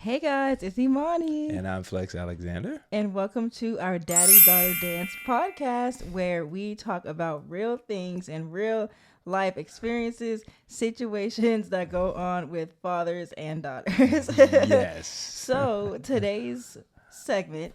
Hey guys, it's Imani. And I'm Flex Alexander. And welcome to our Daddy Daughter Dance Podcast, where we talk about real things and real life experiences, situations that go on with fathers and daughters. Yes. So today's segment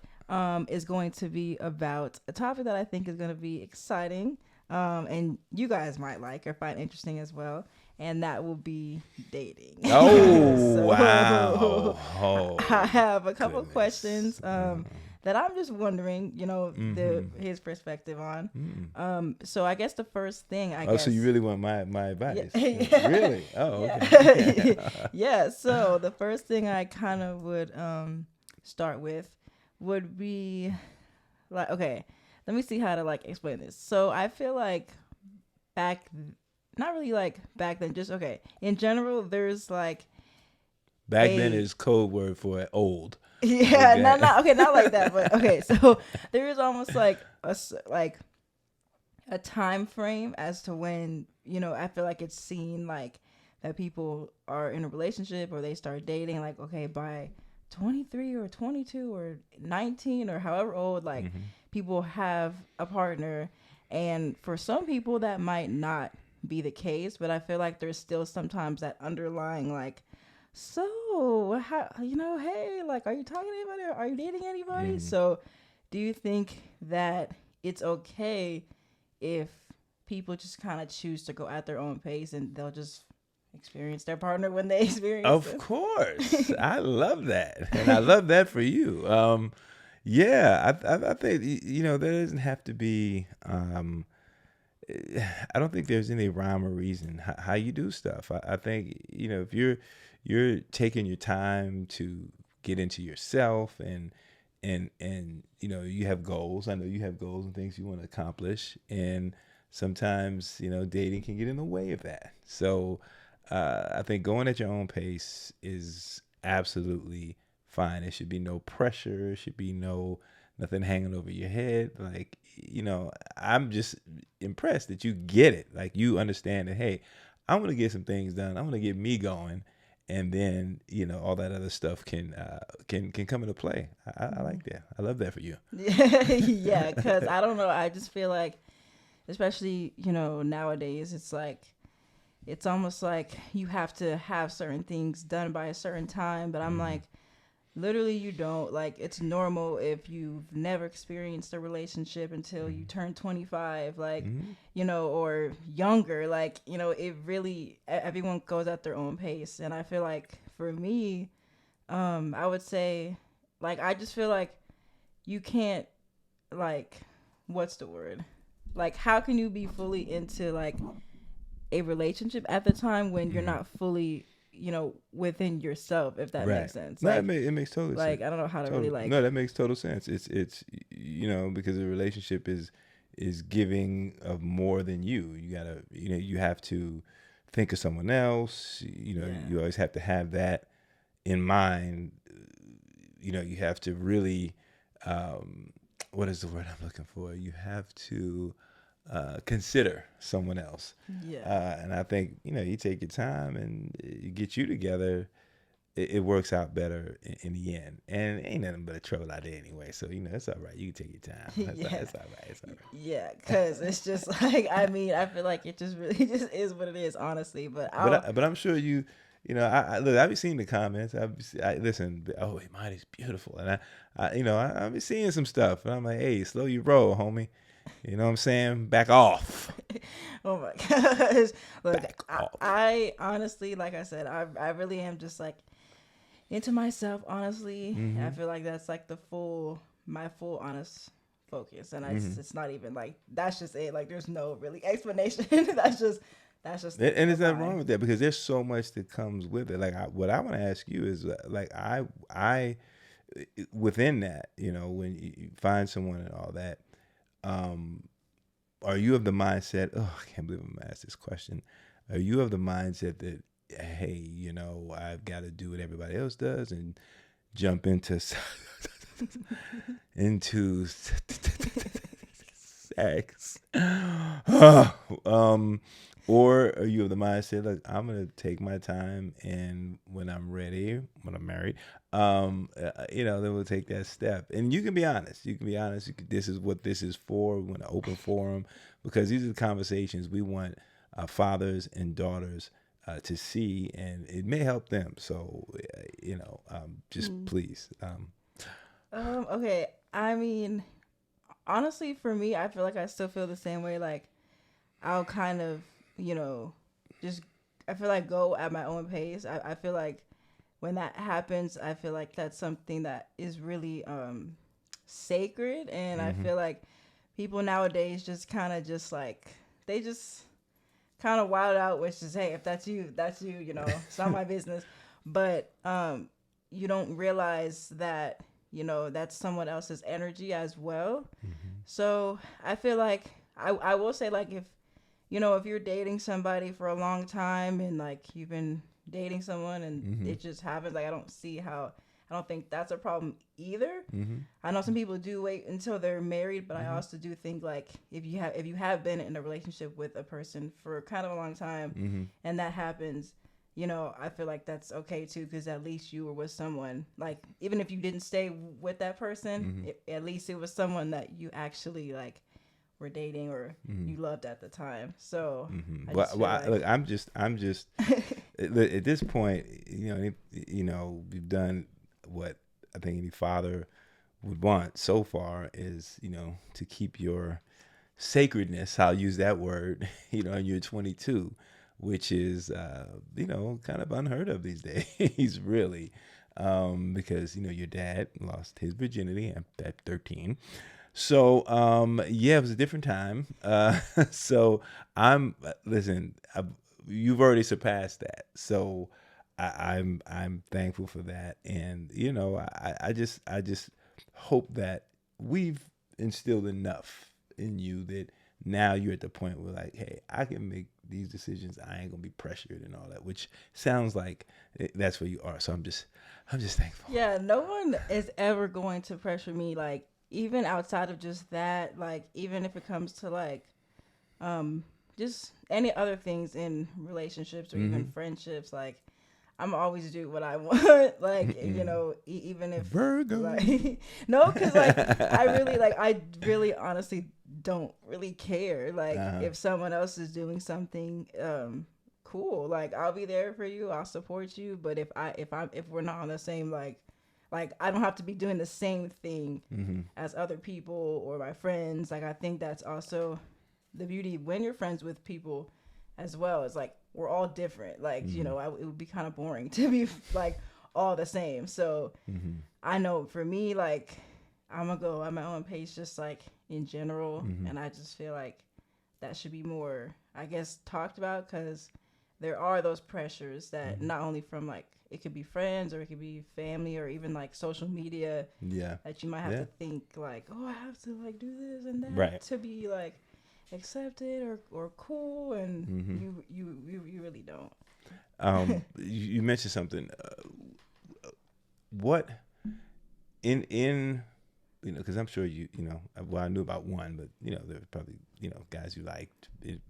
is going to be about a topic that I think is going to be exciting and you guys might like or find interesting as well. And that will be dating. Oh, wow. Oh, I have a couple goodness. questions that I'm just wondering, his perspective on. So I guess the first thing So you really want my advice? Yeah. Really? Oh, Yeah. okay. Yeah. So the first thing I kind of would start with would be like, okay, let me see how to like explain this. So I feel like not really like back then, just okay. In general, there's like Back then is code word for old. Yeah, Okay. not like that, but okay. So there is almost like a time frame as to when I feel like it's seen like that people are in a relationship or they start dating. Like okay, by 23 or 22 or 19 or however old, like people have a partner, and for some people that might not be the case, but I feel like there's still sometimes that underlying like, so how hey, like, are you talking to anybody or are you dating anybody? So do you think that it's okay if people just kind of choose to go at their own pace and they'll just experience their partner when they experience Of them? course. I love that. And I love that for you. Yeah, I think, there doesn't have to be, I don't think there's any rhyme or reason how you do stuff. I think, if you're taking your time to get into yourself and you have goals. I know you have goals and things you want to accomplish, and sometimes dating can get in the way of that. So I think going at your own pace is absolutely fine. There should be no pressure. There should be nothing hanging over your head. Like, I'm just impressed that you get it. Like, you understand that, hey, I'm going to get some things done. I'm going to get me going. And then, all that other stuff can come into play. I like that. I love that for you. Yeah, because I don't know. I just feel like, especially, nowadays, it's like, it's almost like you have to have certain things done by a certain time. But I'm like, literally, you don't. Like, it's normal if you've never experienced a relationship until you turn 25, like, or younger. Like, it really, everyone goes at their own pace. And I feel like for me, I would say, like, I just feel like you can't, like, what's the word? Like, how can you be fully into, like, a relationship at the time when you're not fully within yourself, if that makes sense? No, like, it makes total sense. Like, I don't know how to really like. No, that makes total sense. It's because a relationship is giving of more than you. You gotta you have to think of someone else. You always have to have that in mind. You have to really what is the word I'm looking for? You have to consider someone else. Yeah. And I think, you take your time and you get you together, it works out better in the end. And ain't nothing but a trouble out there anyway. So, it's all right. You can take your time. It's all right. It's all right. Yeah, because it's just like, I mean, I feel like it just really just is what it is, honestly. But I'm sure you look, I've been seeing the comments. Listen, oh, Imani's beautiful. And I've been seeing some stuff. And I'm like, hey, slow your roll, homie. You know what I'm saying? Back off. Oh my gosh. Look, Back off. I honestly, like I said, I really am just like into myself, honestly. And I feel like that's like my full honest focus. And it's not even like, that's just it. Like, there's no really explanation. that's just and there's nothing wrong with that, because there's so much that comes with it. Like, what I want to ask you is, like, I within that, when you find someone and all that, are you of the mindset, I can't believe I'm gonna ask this question. Are you of the mindset that, hey, I've got to do what everybody else does and jump into sex? Or are you of the mindset, look, I'm gonna take my time, and when I'm ready, when I'm married, then we'll take that step. And you can be honest. You can be honest. This is what this is for. We want to open forum, because these are the conversations we want fathers and daughters to see, and it may help them. So, just please. Okay. I mean, honestly, for me, I feel like I still feel the same way. Like, I'll kind of, just, I feel like go at my own pace. I feel like when that happens, I feel like that's something that is really sacred. And I feel like people nowadays just kind of just like, they just kind of wild out, which is, hey, if that's you, it's not my business. But you don't realize that, that's someone else's energy as well. So I feel like I will say, like, if you're dating somebody for a long time and like you've been dating someone and it just happens, like, I don't think that's a problem either. I know some people do wait until they're married, but I also do think, like, if you have been in a relationship with a person for kind of a long time and that happens, I feel like that's okay too, because at least you were with someone, like, even if you didn't stay with that person, at least it was someone that you actually like were dating or you loved at the time. So Look, I'm just at this point, we've done what I think any father would want so far, is to keep your sacredness. I'll use that word. And you're 22, which is kind of unheard of these days, really, because your dad lost his virginity at 13. So, it was a different time. So you've already surpassed that. So I'm thankful for that. And, I just hope that we've instilled enough in you that now you're at the point where, like, hey, I can make these decisions. I ain't gonna be pressured and all that, which sounds like that's where you are. So I'm just thankful. Yeah, no one is ever going to pressure me, like, even outside of just that, like, even if it comes to like just any other things in relationships or even friendships, like, I'm always do what I want. Like, even if Virgo. Like, no, because like I really honestly don't really care. Like, if someone else is doing something cool, like, I'll be there for you. I'll support you. But if we're not on the same like I don't have to be doing the same thing as other people or my friends. Like, I think that's also the beauty when you're friends with people as well. It's like we're all different. Like, it would be kind of boring to be like all the same. So I know for me, like, I'm gonna go at my own pace, just like in general. And I just feel like that should be more, I guess, talked about, because there are those pressures that not only from like, it could be friends or it could be family or even like social media. Yeah. That you might have to think like, oh, I have to like do this and that to be like accepted or cool, and you really don't. You mentioned something. What in because I'm sure well, I knew about one, but there were probably guys you liked in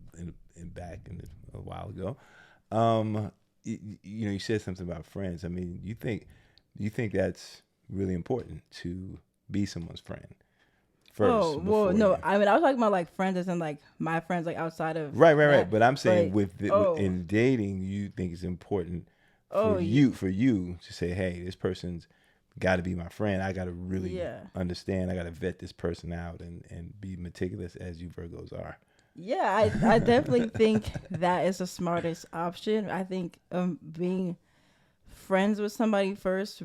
back in a while ago. You said something about friends. I mean, you think that's really important to be someone's friend first? Oh, well, no. I mean, I was talking about like friends as in like my friends, like outside of right. But I'm saying in dating, you think it's important for you to say, hey, this person's got to be my friend. I got to really understand. I got to vet this person out and be meticulous, as you Virgos are. Yeah, I definitely think that is the smartest option. I think being friends with somebody first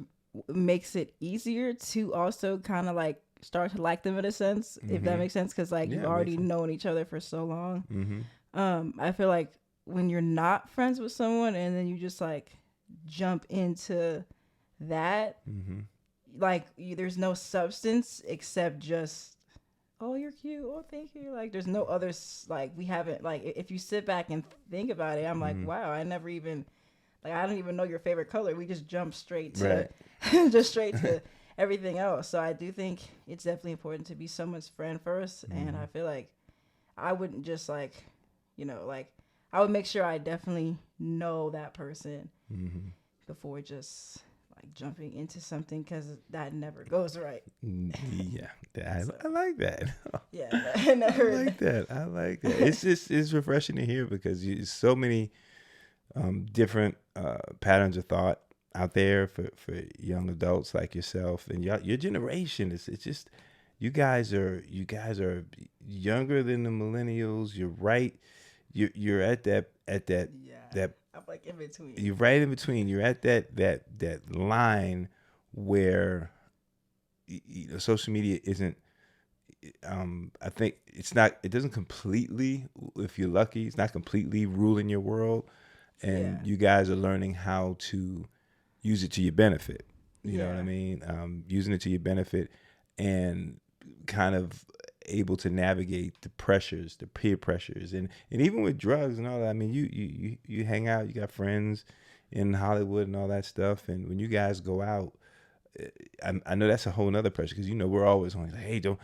makes it easier to also kind of like start to like them in a sense, if that makes sense, because like you've already known each other for so long. I feel like when you're not friends with someone and then you just like jump into that, like there's no substance except just, oh, you're cute, oh, thank you. Like, there's no others. Like, we haven't, like, if you sit back and think about it, I'm like, wow, I never even, like, I don't even know your favorite color. We just jump straight to just straight to everything else. So I do think it's definitely important to be someone's friend first. And I feel like I wouldn't just like, like, I would make sure I definitely know that person Mm-hmm. before just like jumping into something, because that never goes right. Yeah, So I like that. yeah, I never. like that. I like that. It's just it's refreshing to hear because so many different patterns of thought out there for young adults like yourself and your generation. It's just you guys are younger than the millennials. You're right. You're at Yeah, that I'm like in between. you're right in between. You're at that line where social media isn't. I think it's not. It doesn't completely. If you're lucky, it's not completely ruling your world, Yeah, and you guys are learning how to use it to your benefit. You know what I yeah, mean? Using it to your benefit, and kind of able to navigate the pressures, the peer pressures, and even with drugs and all that. I mean, you hang out, you got friends in Hollywood and all that stuff, and when you guys go out, I know that's a whole nother pressure because we're always on like, hey, don't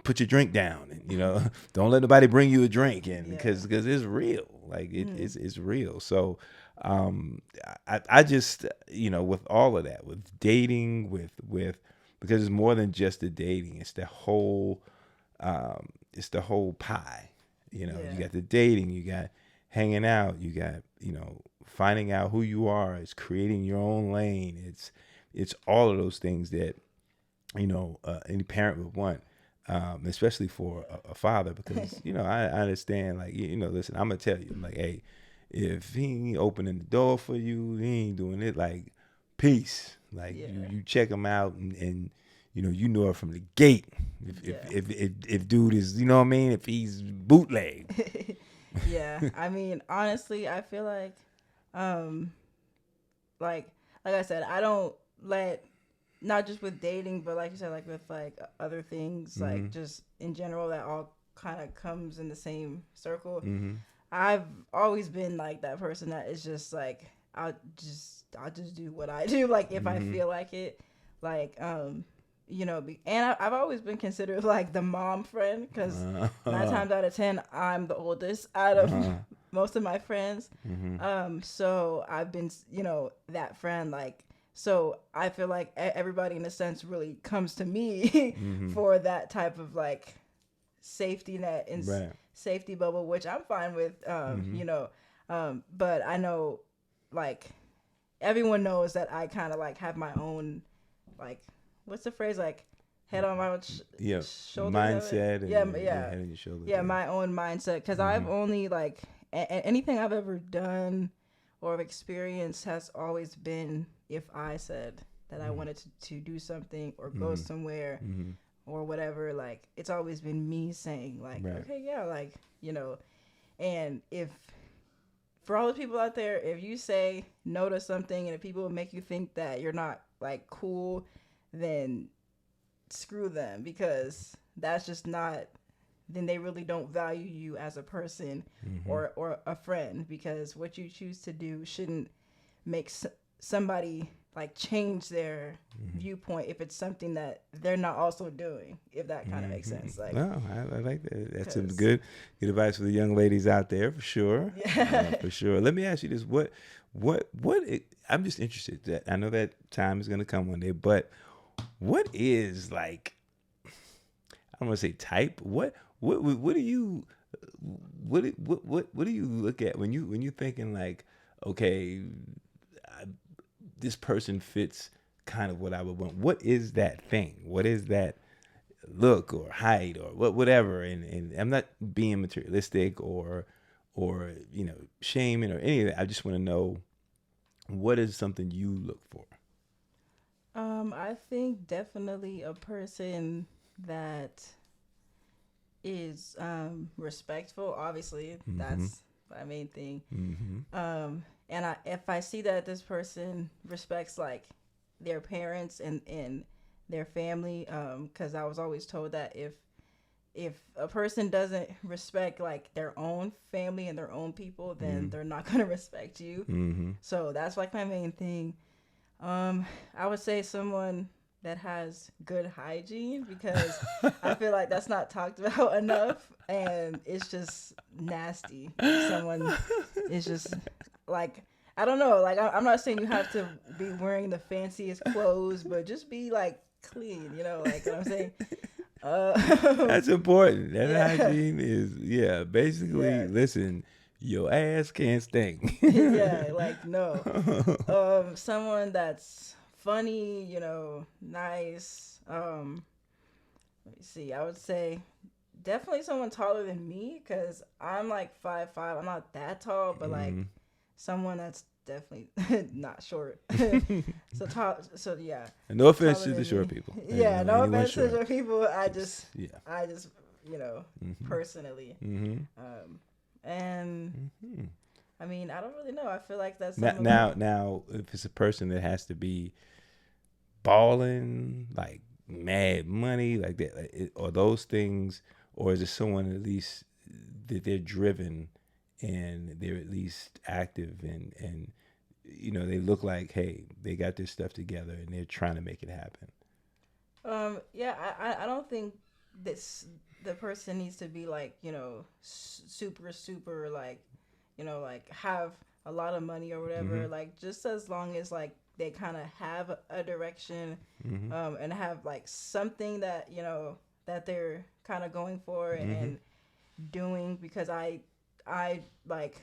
put your drink down, and don't let nobody bring you a drink, and yeah. because it's real, like Mm. it's real. So um, I just with all of that, with dating, with because it's more than just the dating, it's the whole pie. You Yeah, got the dating, you got hanging out, you got finding out who you are. It's creating your own lane. It's all of those things that any parent would want, especially for a father, because I understand, like listen, I'm gonna tell you, I'm like, hey, if he ain't opening the door for you, he ain't doing it, like, peace, like yeah, you check him out, and you know it from the gate. yeah. If dude is, what I mean, if he's bootleg. Yeah, I mean, honestly, I feel um, like, like I said, I don't let, not just with dating, but like you said, like with like other things, Mm-hmm. like just in general, that all kind of comes in the same circle. Mm-hmm. I've always been like that person that is just like, I'll just do what I do, like if I Mm-hmm. feel like it, like and I've always been considered like the mom friend, because nine Uh-huh. times out of 10 I'm the oldest out of Uh-huh. most of my friends. Mm-hmm. So I've been that friend, like, so I feel like everybody in a sense really comes to me Mm-hmm. for that type of like safety net and Right. safety bubble, which I'm fine with. Mm-hmm. But I know, like, everyone knows that I kind of like have my own, like, what's the phrase, like, head on my own Yeah, shoulders. mindset and Yeah, your yeah, head on your shoulders. yeah, Yeah. my own mindset, because Mm-hmm. I've only like anything I've ever done or experienced has always been if I said that I wanted to do something or go Mm-hmm. somewhere Mm-hmm. or whatever. Like, it's always been me saying like, Right. okay, yeah, like, and if, for all the people out there, if you say no to something and if people make you think that you're not like cool, then screw them, because that's just not, then they really don't value you as a person Mm-hmm. or a friend, because what you choose to do shouldn't make somebody like change their Mm-hmm. viewpoint if it's something that they're not also doing, if that kind of makes Mm-hmm. sense, like, No, I like that. That's some because good advice for the young ladies out there, for sure. yeah. For sure. Let me ask you this: I'm just interested. That I know that time is going to come one day, but what is, like, I don't want to say type. What do you what do you look at when you thinking like, okay, I, this person fits kind of what I would want. What is that thing? What is that look or height or whatever? And I'm not being materialistic or shaming or any of that. I just want to know, what is something you look for? I think definitely a person that is respectful. Obviously, Mm-hmm. that's my main thing. Mm-hmm. And if I see that this person respects like their parents and their family, because I was always told that if a person doesn't respect like their own family and their own people, then Mm-hmm. they're not gonna respect you. Mm-hmm. So that's like my main thing. I would say someone that has good hygiene, because I feel like that's not talked about enough, and it's just nasty. Someone is just like, I don't know, like I'm not saying you have to be wearing the fanciest clothes, but just be like clean, like what I'm saying. That's important. That Yeah, hygiene is, basically, yeah, listen, your ass can't stink. yeah, like no. Someone that's funny, nice. Let me see. I would say definitely someone taller than me, because I'm like 5'5". I'm not that tall, but like someone that's definitely not short. So tall. So yeah, And no offense taller to the than short me. people. Yeah, no Anyone offense to short. short people. Just, yeah. I just, personally. And I mean, I don't really know. I feel like that's some of Now, if it's a person that has to be balling, like mad money, like that, or those things, or is it someone at least that they're driven and they're at least active and they look like, hey, they got their stuff together and they're trying to make it happen. Yeah, I don't think this the person needs to be like, super like, like have a lot of money or whatever. Like just as long as like they kind of have a direction, and have like something that that they're kind of going for and doing. Because I like,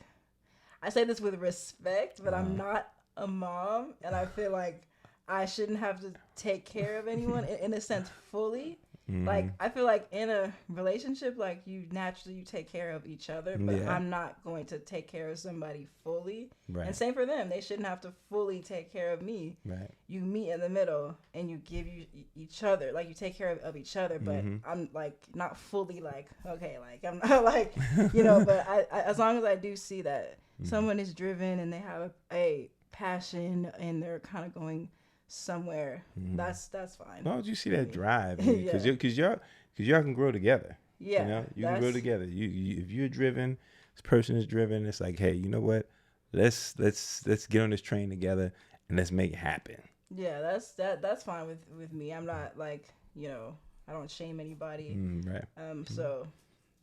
I say this with respect, but I'm not a mom, and I feel like I shouldn't have to take care of anyone in a sense fully. Like I feel like in a relationship, like you naturally take care of each other, but Yeah. I'm not going to take care of somebody fully. Right. And same for them; they shouldn't have to fully take care of me. Right. You meet in the middle and you give each other, like you take care of each other, but I'm like not fully like, okay, like I'm not like, but I as long as I do see that someone is driven and they have a passion and they're kind of going somewhere, that's fine. As long as you see that drive, because Yeah. y'all can grow together. Yeah, You can grow together. You if you're driven, this person is driven. It's like, hey, you know what? Let's get on this train together and let's make it happen. Yeah, that's fine with me. I'm not like, I don't shame anybody. Right. So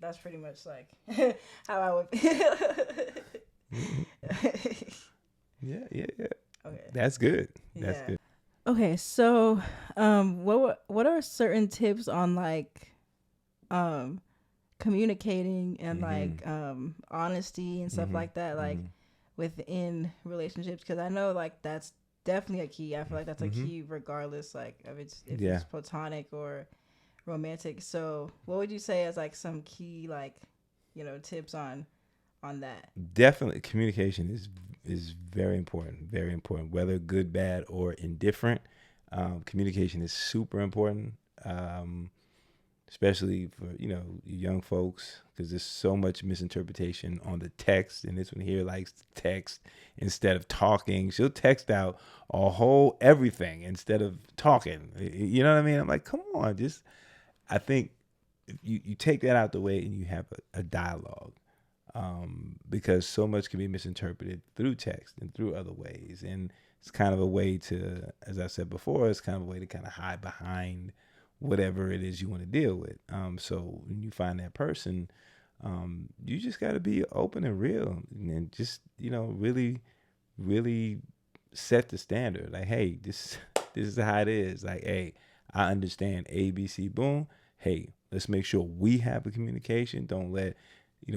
that's pretty much like how I would feel. Yeah. Okay. That's good. That's good. Okay, so what are certain tips on like communicating and like honesty and stuff like that, like within relationships? Because I know like that's definitely a key. I feel like that's a key regardless like of if it's platonic or romantic. So what would you say as like some key like tips on that? Definitely, communication is very important. Very important, whether good, bad, or indifferent. Communication is super important, especially for young folks, because there's so much misinterpretation on the text. And this one here likes to text instead of talking. She'll text out a whole everything instead of talking. You know what I mean? I'm like, come on, I think if you take that out the way and you have a dialogue. Because so much can be misinterpreted through text and through other ways. And it's kind of a way to, as I said before, it's kind of a way to kind of hide behind whatever it is you want to deal with. So when you find that person, you just got to be open and real and just, really, really set the standard. Like, hey, this is how it is. Like, hey, I understand A, B, C, boom. Hey, let's make sure we have a communication. Don't let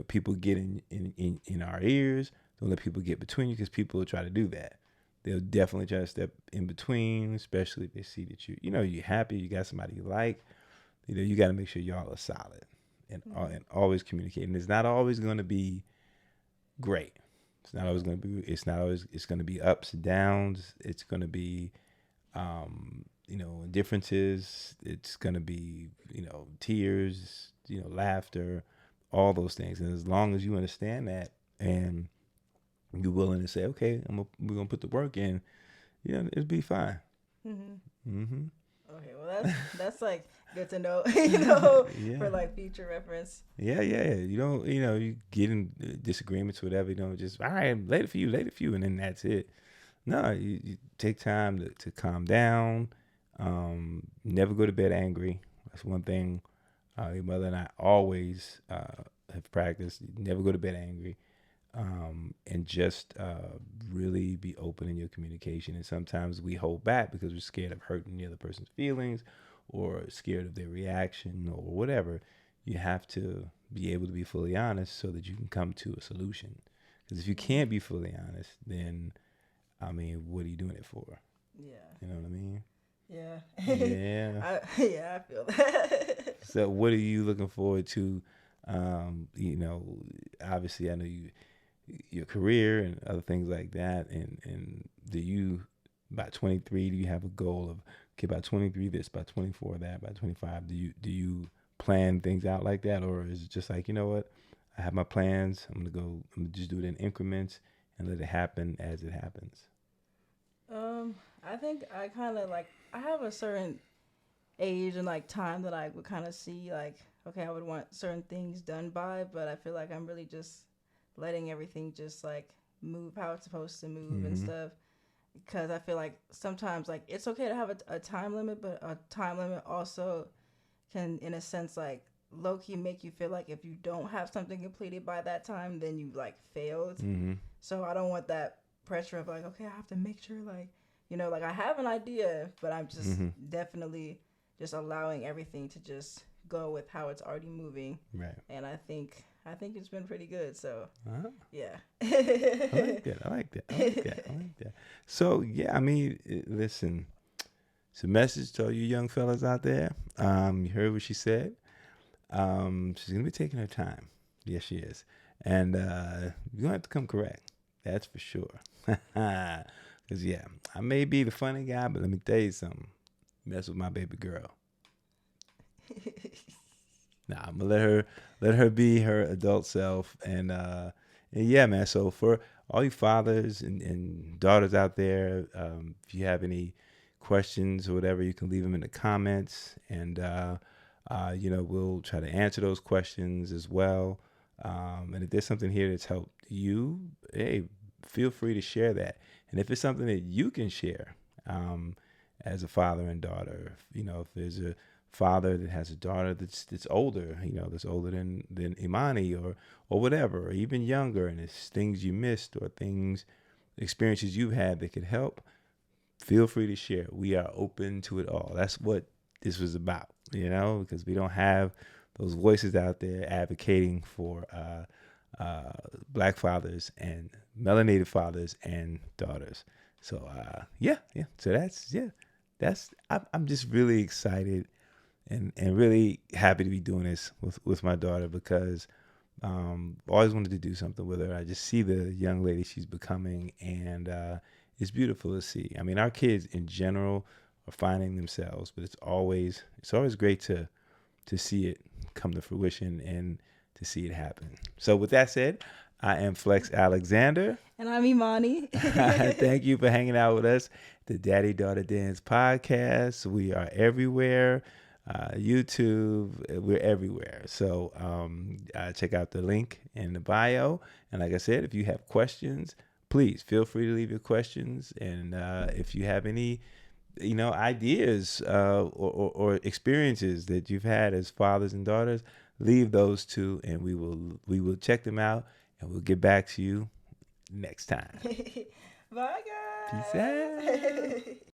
people get in our ears. Don't let people get between you, because people will try to do that. They'll definitely try to step in between, especially if they see that you're happy, you got somebody you like. You got to make sure y'all are solid and always communicate. And it's not always going to be great. It's not always going to be. It's not always. It's going to be ups and downs. It's going to be, differences. It's going to be, tears. Laughter. All those things. And as long as you understand that and you're willing to say, okay, we're gonna put the work in, it'll be fine. Okay, well that's like good to know, for like future reference. Yeah. You don't, you get in disagreements, whatever. Just all right, later for you, and then that's it. No, you take time to calm down, Never go to bed angry. That's one thing your mother and I always have practiced. Never go to bed angry. And just really be open in your communication. And sometimes we hold back because we're scared of hurting the other person's feelings or scared of their reaction or whatever. You have to be able to be fully honest so that you can come to a solution. Because if you can't be fully honest, then, I mean, what are you doing it for? Yeah. You know what I mean? Yeah. Yeah. I feel that. So what are you looking forward to? Obviously I know your career and other things like that, and do you, by 23, do you have a goal of, okay, by 23 this, by 24 that, by 25, do you plan things out like that, or is it just like, you know what, I have my plans, I'm gonna just do it in increments and let it happen as it happens? I think I kind of like I have a certain age and like time that I would kind of see like okay, I would want certain things done by, but I feel like I'm really just letting everything just like move how it's supposed to move and Mm-hmm. stuff. Because I feel like sometimes like it's okay to have a time limit, but a time limit also can, in a sense, like low key make you feel like if you don't have something completed by that time, then you like failed. Mm-hmm. So I don't want that pressure of like, okay, I have to make sure like, like I have an idea, but I'm just Mm-hmm. definitely just allowing everything to just go with how it's already moving. Right. And I think it's been pretty good. So Uh-huh. yeah. I like that. I like that. I like that. I like that. So yeah, I mean, listen. It's a message to all you young fellas out there. You heard what she said. She's gonna be taking her time. Yes, she is. And you're gonna have to come correct. That's for sure. Cause yeah, I may be the funny guy, but let me tell you something. Mess with my baby girl. Nah, I'm gonna let her be her adult self, and yeah, man. So for all you fathers and daughters out there, if you have any questions or whatever, you can leave them in the comments, and we'll try to answer those questions as well. And if there's something here that's helped you, hey, feel free to share that. And if it's something that you can share, as a father and daughter, if there's a father that has a daughter that's older, that's older than Imani or whatever, or even younger, and it's things you missed or things, experiences you've had that could help, feel free to share. We are open to it all. That's what this was about, because we don't have those voices out there advocating for black fathers and melanated fathers and daughters. So yeah. So I'm just really excited and really happy to be doing this with my daughter, because always wanted to do something with her. I just see the young lady she's becoming, and it's beautiful to see. I mean, our kids in general are finding themselves, but it's always great to see it come to fruition and to see it happen. So with that said, I am Flex Alexander. And I'm Imani. Thank you for hanging out with us. The Daddy Daughter Dance Podcast. We are everywhere. YouTube, we're everywhere. So check out the link in the bio. And like I said, if you have questions, please feel free to leave your questions. And if you have any, ideas or experiences that you've had as fathers and daughters, leave those too, and we will check them out, and we'll get back to you next time. Bye, Peace guys. out.